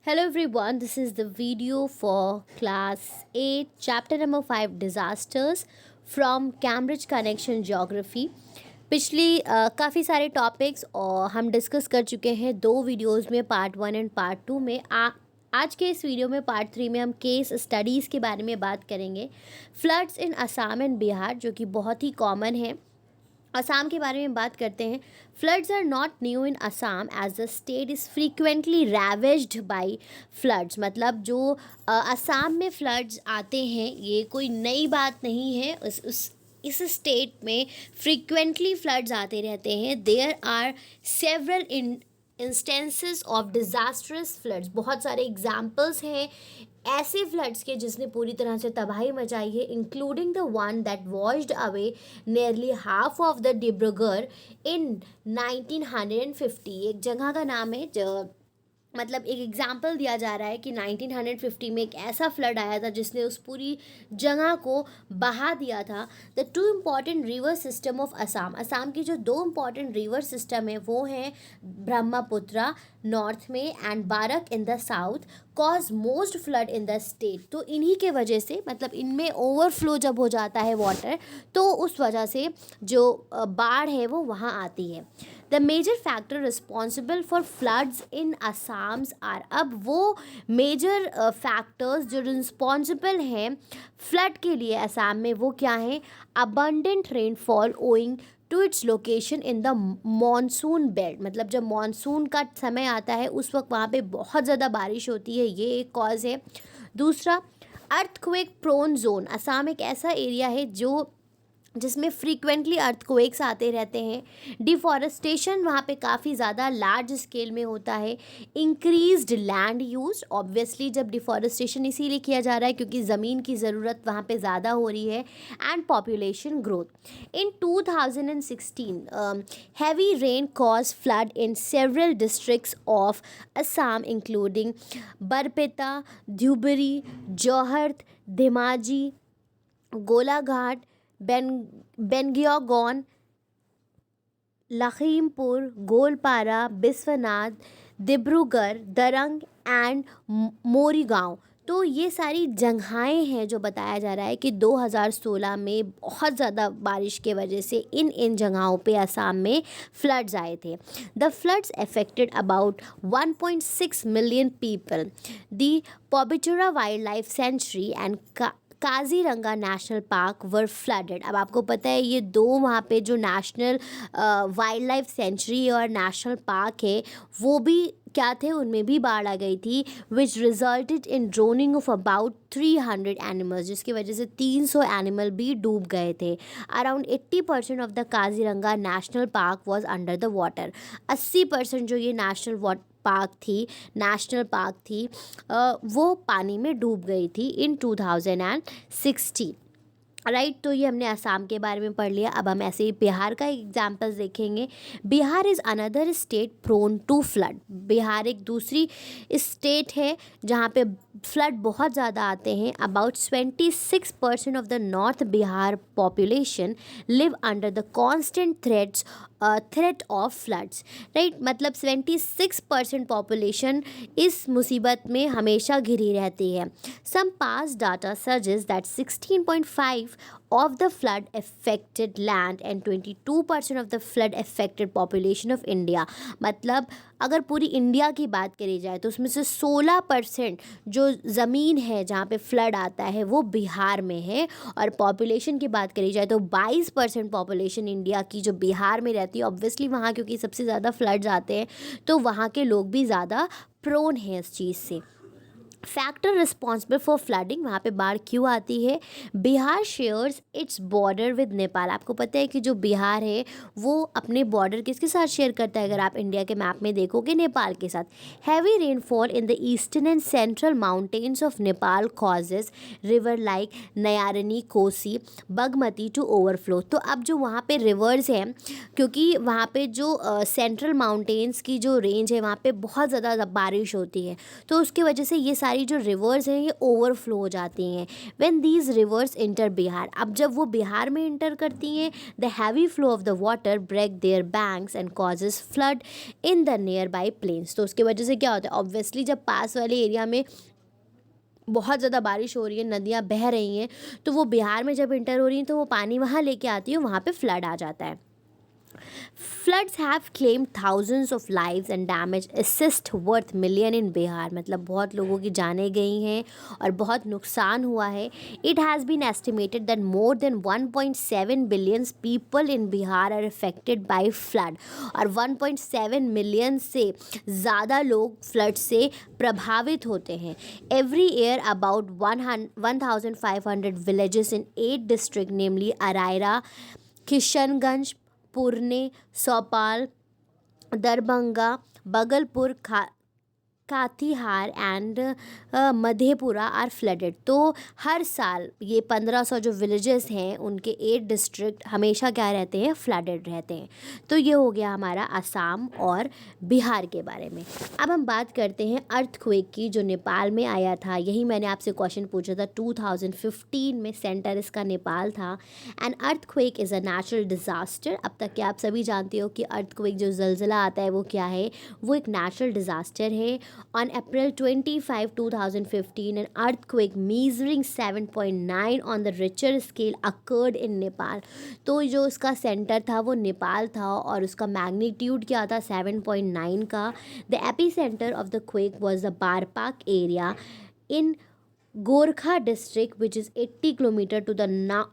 Hello everyone, this is the video for class 8 chapter number 5 disasters from Cambridge Connection Geography। पिछली काफ़ी सारे topics और हम discuss कर चुके हैं दो वीडियोस में, पार्ट 1 एंड पार्ट 2 में। आज के इस वीडियो में पार्ट 3 में हम केस स्टडीज़ के बारे में बात करेंगे। Floods in Assam and Bihar, जो कि बहुत ही कॉमन है। असम के बारे में बात करते हैं। Floods are not new in Assam as the state is frequently ravaged by floods. मतलब जो असम में फ्लड्स आते हैं ये कोई नई बात नहीं है। इस स्टेट में फ्रीक्वेंटली फ्लड्स आते रहते हैं। There are several instances of disastrous floods. बहुत सारे एग्जाम्पल्स हैं ऐसे फ्लड्स के जिसने पूरी तरह से तबाही मचाई है, including the one that washed away nearly half of the Dibrugarh in 1950। एक जगह का नाम है जो मतलब एक एग्जाम्पल दिया जा रहा है कि 1950 में एक ऐसा फ्लड आया था जिसने उस पूरी जगह को बहा दिया था। The two important river system of Assam. Assam की जो दो इम्पॉर्टेंट रिवर सिस्टम है वो हैं ब्रह्मपुत्रा नॉर्थ में and Barak in the south, cause most flood in the state. तो इन्हीं के वजह से, मतलब इनमें ओवरफ्लो जब हो जाता है वाटर, तो उस वजह से जो बाढ़ है वो वहाँ आती है। The major factor responsible for floods in Assam's are. अब वो मेजर फैक्टर्स जो रिस्पॉन्सिबल हैं फ्लड के लिए असम में वो क्या हैं? Abundant rainfall owing to its location in the monsoon belt. मतलब जब मॉनसून का समय आता है उस वक्त वहाँ पे बहुत ज़्यादा बारिश होती है, ये एक कॉज है। दूसरा, अर्थक्वेक प्रोन जोन। असम एक ऐसा एरिया है जिसमें फ्रीक्वेंटली अर्थक्वेक्स आते रहते हैं। डिफॉरेस्टेशन वहाँ पे काफ़ी ज़्यादा लार्ज स्केल में होता है। इंक्रीज्ड लैंड यूज, ऑब्वियसली जब डिफॉरेस्टेशन इसीलिए किया जा रहा है क्योंकि ज़मीन की ज़रूरत वहाँ पे ज़्यादा हो रही है। And population growth. In 2016 heavy rain cause flood in several districts of Assam including Barpeta, Dhubri, Jorhat, Dhemaji, Golaghat, Bongaigaon, Lakhimpur, Goalpara, Biswanath, Dibrugarh, Darrang and Morigaon. तो ये सारी जगहें हैं जो बताया जा रहा है कि 2016 में बहुत ज़्यादा बारिश के वजह से इन जगहों पे असम में फ्लड्स आए थे। The floods affected about 1.6 million people. The Pobitora wild life sanctuary and Kaziranga national park were flooded. अब आपको पता है ये दो वहाँ पे जो नेशनल वाइल्ड लाइफ सेंचुरी और नेशनल पार्क है वो भी क्या थे, उनमें भी बाढ़ आ गई थी, विच resulted in droning of about 300 animals, जिसकी वजह से 300 एनिमल भी डूब गए थे। Around 80% of the Kaziranga national park was under the water. 80% जो ये नेशनल पार्क थी वो पानी में डूब गई थी इन 2016। राइट, तो ये हमने असम के बारे में पढ़ लिया। अब हम ऐसे ही बिहार का एग्जाम्पल्स देखेंगे। Bihar is another state prone to flood. Bihar एक दूसरी स्टेट है जहाँ पे फ्लड बहुत ज़्यादा आते हैं। About 26% of the north Bihar population live under the constant threat of floods. Right, मतलब 76% पॉपुलेशन इस मुसीबत में हमेशा घिरी रहती है। Some past data suggest that 16.5 of the flood affected land and 22% of the flood affected population of India। मतलब अगर पूरी इंडिया की बात करी जाए तो उसमें से 16% जो ज़मीन है जहाँ पे फ्लड आता है वो बिहार में है, और पॉपुलेशन की बात करी जाए तो 22% पॉपुलेशन इंडिया की जो बिहार में रहती है। ऑब्वियसली वहाँ क्योंकि सबसे ज़्यादा फ्लड्स आते हैं तो वहाँ के लोग भी ज़्यादा प्रोन हैं इस चीज़ से। फैक्टर रिस्पॉन्सिबल फॉर फ्लडिंग, वहाँ पे बाढ़ क्यों आती है? Bihar shares its border with Nepal. आपको पता है कि जो बिहार है वो अपने बॉर्डर किसके साथ शेयर करता है? अगर आप इंडिया के मैप में देखोगे, नेपाल के साथ। Heavy rainfall in the eastern and central mountains of Nepal causes river like Narayani, Kosi, Bagmati to overflow. तो अब जो वहाँ पे रिवर्स हैं, क्योंकि वहाँ पे जो सेंट्रल माउंटेन्स की जो रेंज है वहाँ पे बहुत ज़्यादा बारिश होती है, तो उसकी वजह से ये सारी जो रिवर्स हैं ये ओवरफ्लो हो जाती हैं when these rivers enter Bihar. अब जब वो बिहार में इंटर करती हैं, the heavy flow of the water break their banks and causes flood in the nearby plains. तो उसकी वजह से क्या होता है, ऑब्वियसली जब पास वाले एरिया में बहुत ज़्यादा बारिश हो रही है, नदियाँ बह रही हैं, तो वो बिहार में जब इंटर हो रही हैं तो वो पानी वहाँ लेके आती है, वहाँ पे फ्लड आ जाता है। Floods have claimed thousands of lives and damaged assist worth million in Bihar. मतलब बहुत लोगों की जानें गई हैं और बहुत नुकसान हुआ है। It has been estimated that more than 1.7 billion people in Bihar are affected by flood। और 1.7 मिलियन से ज़्यादा लोग फ्लड से प्रभावित होते हैं। Every year about 1,500 villages in 8 districts namely Araria, Kishanganj, Purnea, चौपाल, Darbhanga, Bhagalpur, Katihar and Madhepura are flooded. तो हर साल ये 1500 जो विलेजेस हैं उनके 8 डिस्ट्रिक्ट हमेशा क्या रहते हैं, फ्लडेड रहते हैं। तो ये हो गया हमारा असम और बिहार के बारे में। अब हम बात करते हैं अर्थक्वेक की, जो नेपाल में आया था। यही मैंने आपसे क्वेश्चन पूछा था, 2015 में सेंटर इसका नेपाल था। And earthquake is a natural disaster. अब तक कि आप सभी जानते हो कि अर्थक्वेक जो ज़लज़ला आता है वो क्या है, वो एक नेचुरल डिज़ास्टर है। On April 25, 2015, an earthquake measuring 7.9 on the Richter scale occurred in Nepal। तो जो उसका सेंटर था वो नेपाल था और उसका मैग्नीट्यूड क्या था, 7.9 का। The epicenter of the quake was the Barpak area in Gorkha district, which is 80 km to the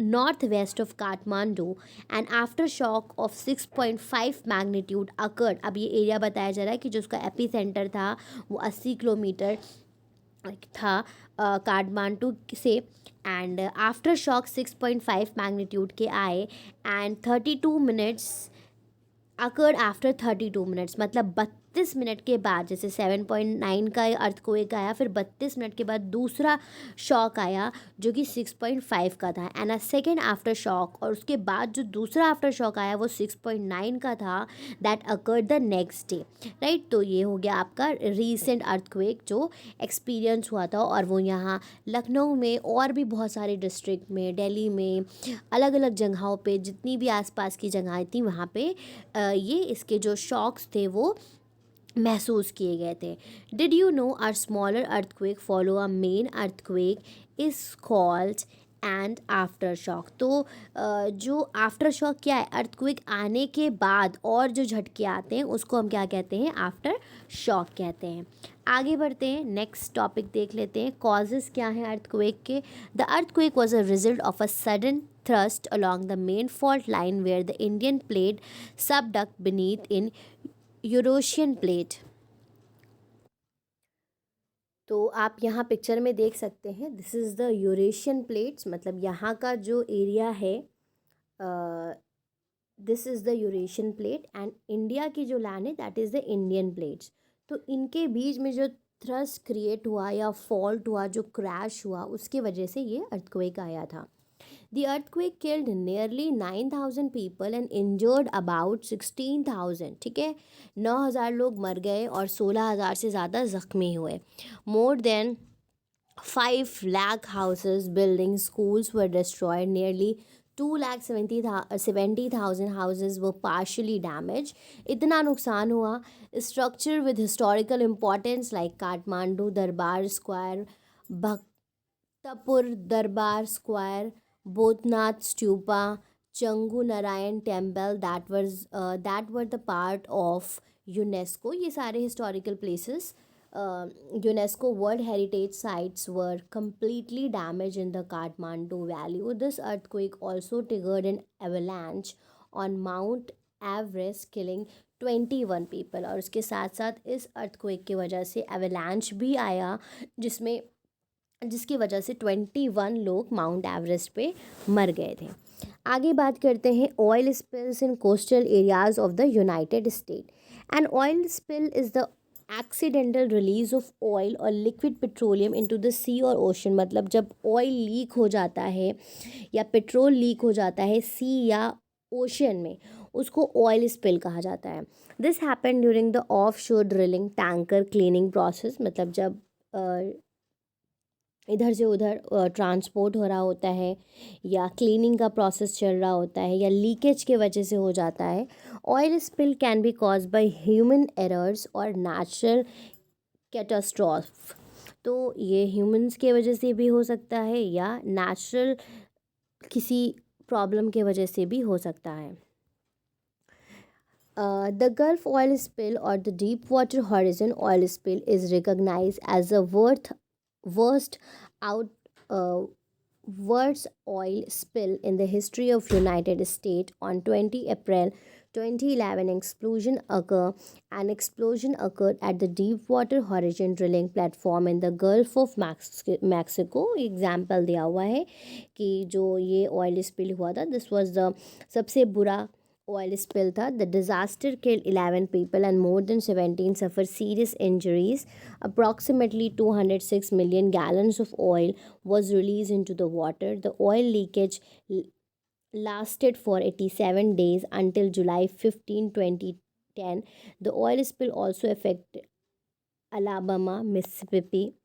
northwest of Kathmandu. An aftershock of 6.5 magnitude occurred। अब ये एरिया बताया जा रहा है कि जो उसका एपी सेंटर था वो 80 किलोमीटर था काठमांडू से। एंड आफ्टर शॉक 6.5 मैग्नीट्यूड के आए and 32 minutes occurred after 32 minutes. मतलब 32 मिनट के बाद, जैसे 7.9 का अर्थक्वेक आया, फिर 32 मिनट के बाद दूसरा शॉक आया जो कि 6.5 का था, and a second after shock. और उसके बाद जो दूसरा आफ्टर शॉक आया वो 6.9 का था, that occurred the next day, right. तो ये हो गया आपका रीसेंट अर्थक्वेक जो एक्सपीरियंस हुआ था। और वो यहाँ लखनऊ में और भी बहुत सारे डिस्ट्रिक्ट में, दिल्ली में, अलग अलग जगहों पे जितनी भी आसपास की जगहें थी वहाँ पे ये इसके जो शॉक्स थे वो महसूस किए गए थे। Did you know are smaller earthquake follow a main earthquake is called and aftershock. तो जो आफ्टर शॉक क्या है, अर्थक्वेक आने के बाद और जो झटके आते हैं उसको हम क्या कहते हैं, आफ्टर शॉक कहते हैं। आगे बढ़ते हैं, नेक्स्ट टॉपिक देख लेते हैं, कॉजेज़ क्या हैं अर्थक्वेक के। The earthquake was a result of a sudden thrust along the main fault line where the Indian plate subduct beneath in Eurasian plate। तो आप यहाँ पिक्चर में देख सकते हैं, this is the Eurasian plates. मतलब यहाँ का जो एरिया है, this is the Eurasian plate and India की जो लैंड है that is the Indian plates. तो इनके बीच में जो थ्रस्ट क्रिएट हुआ या फॉल्ट हुआ, जो क्रैश हुआ, उसके वजह से ये अर्थक्वेक आया था। The earthquake killed nearly 9,000 people and injured about 16,000। ठीक है, 9,000 लोग मर गए और 16,000 से ज़्यादा ज़ख्मी हुए। More than 5 lakh houses, buildings, schools were destroyed. Nearly 2,70,000 houses were partially damaged। इतना नुकसान हुआ। Structure with historical importance like Kathmandu दरबार square, Bhaktapur Durbar square, Boudhanath stupa, Changu Narayan temple that were the part of UNESCO. ये सारे historical places UNESCO world heritage sites were completely damaged in the Kathmandu Valley। This earthquake also triggered an avalanche on Mount Everest killing 21 people। और उसके साथ साथ इस earthquake की वजह से एवलांच भी आया जिसकी वजह से 21 लोग माउंट एवरेस्ट पे मर गए थे। आगे बात करते हैं oil spills in coastal areas of the United state. And oil spill is the accidental release of oil और लिक्विड पेट्रोलियम इनटू द सी और ओशन। मतलब जब ऑयल लीक हो जाता है या पेट्रोल लीक हो जाता है सी या ओशन में, उसको ऑयल स्पिल कहा जाता है। This happen during the of शोर ड्रिलिंग टैंकर क्लीनिंग प्रोसेस। मतलब जब इधर से उधर ट्रांसपोर्ट हो रहा होता है, या क्लीनिंग का प्रोसेस चल रहा होता है, या लीकेज के वजह से हो जाता है। Oil spill can be cause by human errors और नेचुरल कैटास्ट्रॉफ। तो ये ह्यूमंस के वजह से भी हो सकता है या नेचुरल किसी प्रॉब्लम के वजह से भी हो सकता है। The Gulf oil spill or the Deepwater Horizon oil spill is recognized as the worst out uh, worst oil spill in the history of United States. On 20 April 2011, an explosion occurred at the Deepwater Horizon drilling platform in the Gulf of Mexico. Example दिया हुआ है कि जो ये oil spill हुआ था, this was the सबसे बुरा oil spill था. The disaster killed 11 people and more than 17 suffered serious injuries. Approximately 206 million gallons of oil was released into the water. The oil leakage lasted for 87 days until July 15, 2010. The oil spill also affected Alabama, Mississippi,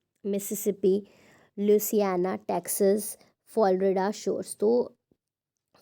Louisiana, Texas,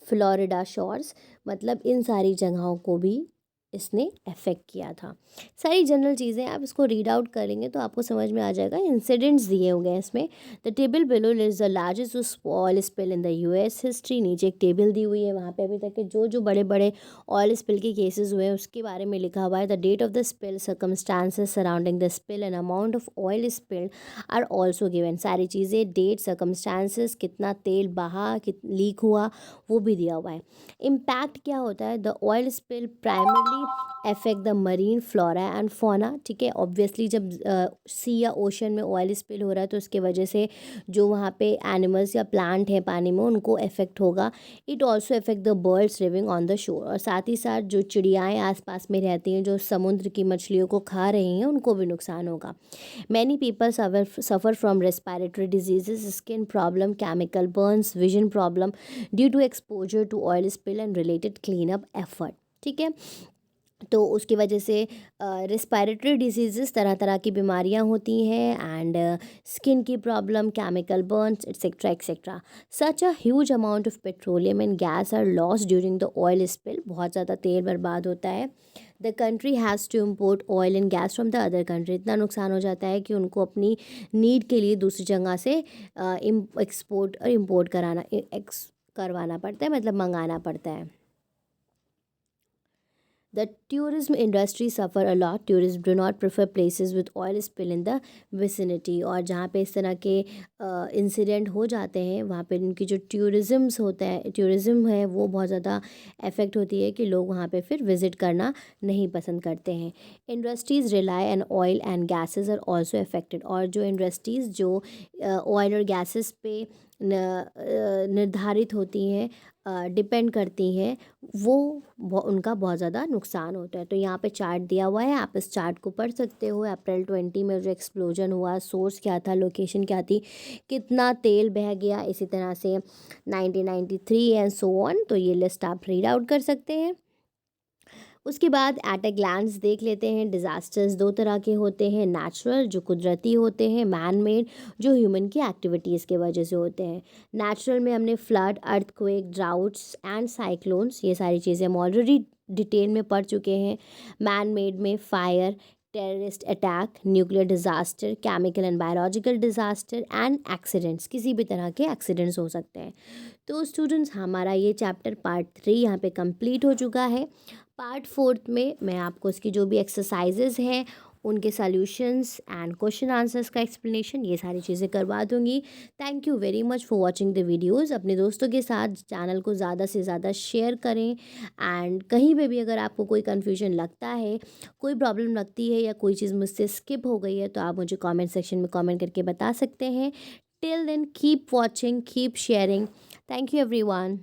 Florida shores, मतलब इन सारी जगहों को भी इसने affect किया था। सारी general चीज़ें आप इसको रीड आउट करेंगे तो आपको समझ में आ जाएगा। इंसिडेंट्स दिए हुए हैं इसमें। The table below is the largest oil spill in the US history. नीचे एक टेबल दी हुई है, वहाँ पे अभी तक के जो जो बड़े बड़े ऑयल स्पिल के केसेस हुए हैं उसके बारे में लिखा हुआ है। The date of the spill, circumstances surrounding the spill and amount of oil spilled are also given. सारी चीज़ें, डेट, सर्कमस्टांसेस, कितना तेल बहा, लीक हुआ, वो भी दिया हुआ है। इम्पैक्ट क्या होता है? The oil spill primarily affect the marine flora and fauna. ठीक है, ऑब्वियसली जब सी या ओशन में ऑयल स्पिल हो रहा है तो उसके वजह से जो वहाँ पे एनिमल्स या प्लांट है पानी में उनको इफेक्ट होगा। It also affect the birds living on the shore, और साथ ही साथ जो चिड़ियाएँ आसपास में रहती हैं जो समुद्र की मछलियों को खा रही हैं उनको भी नुकसान होगा। Many people suffer from respiratory diseases, skin problem, chemical burns, vision problem due to exposure to oil spill and related clean up effort. ठीक है, तो उसकी वजह से रेस्पिरेटरी डिजीज़ेस, तरह तरह की बीमारियां होती हैं, एंड स्किन की problem, chemical burns, et cetera et cetera. Such a huge amount of petroleum and gas are loss during the oil spill. बहुत ज़्यादा तेल बर्बाद होता है। The country has to import oil and gas from the other country. इतना नुकसान हो जाता है कि उनको अपनी नीड के लिए दूसरी जगह से एक्सपोर्ट और इम्पोर्ट करवाना पड़ता है, मतलब मंगाना पड़ता है। The tourism industry suffer a lot. Tourists do not prefer places with oil spill in the vicinity. और जहाँ पे इस तरह के इंसिडेंट हो जाते हैं वहाँ पे उनकी जो टूरिज़्म है वो बहुत ज़्यादा अफेक्ट होती है कि लोग वहाँ पे फिर विज़िट करना नहीं पसंद करते हैं। Industries rely on oil and gases are also affected. और जो इंडस्ट्रीज़ जो ऑयल और गैसेस पे निर्धारित होती हैं, डिपेंड करती हैं, उनका बहुत ज़्यादा नुकसान होता है। तो यहाँ पे चार्ट दिया हुआ है, आप इस चार्ट को पढ़ सकते हो। अप्रैल 20 में जो एक्सप्लोजन हुआ, सोर्स क्या था, लोकेशन क्या थी, कितना तेल बह गया, इसी तरह से 1993 एंड सो ऑन। तो ये लिस्ट आप रीड आउट कर सकते हैं। उसके बाद एट ए ग्लैंस देख लेते हैं। डिज़ास्टर्स दो तरह के होते हैं, नेचुरल जो कुदरती होते हैं, मैन मेड जो ह्यूमन की एक्टिविटीज़ के वजह से होते हैं। नेचुरल में हमने flood, earthquake, droughts and cyclones, ये सारी चीज़ें हम ऑलरेडी डिटेल में पढ़ चुके हैं। मैन मेड में fire, terrorist attack, nuclear disaster, chemical and biological disaster and accidents, किसी भी तरह के एक्सीडेंट्स हो सकते हैं। तो स्टूडेंट्स, हमारा ये चैप्टर पार्ट 3 यहाँ पे कंप्लीट हो चुका है। पार्ट 4 में मैं आपको इसकी जो भी एक्सरसाइजेज़ हैं उनके सॉल्यूशंस एंड क्वेश्चन आंसर्स का एक्सप्लेनेशन, ये सारी चीज़ें करवा दूँगी। Thank you very much for watching the videos. अपने दोस्तों के साथ चैनल को ज़्यादा से ज़्यादा शेयर करें, एंड कहीं पे भी अगर आपको कोई कन्फ्यूजन लगता है, कोई प्रॉब्लम लगती है, या कोई चीज़ मुझसे स्किप हो गई है तो आप मुझे कमेंट सेक्शन में कमेंट करके बता सकते हैं। Till then keep watching, keep sharing. Thank you everyone.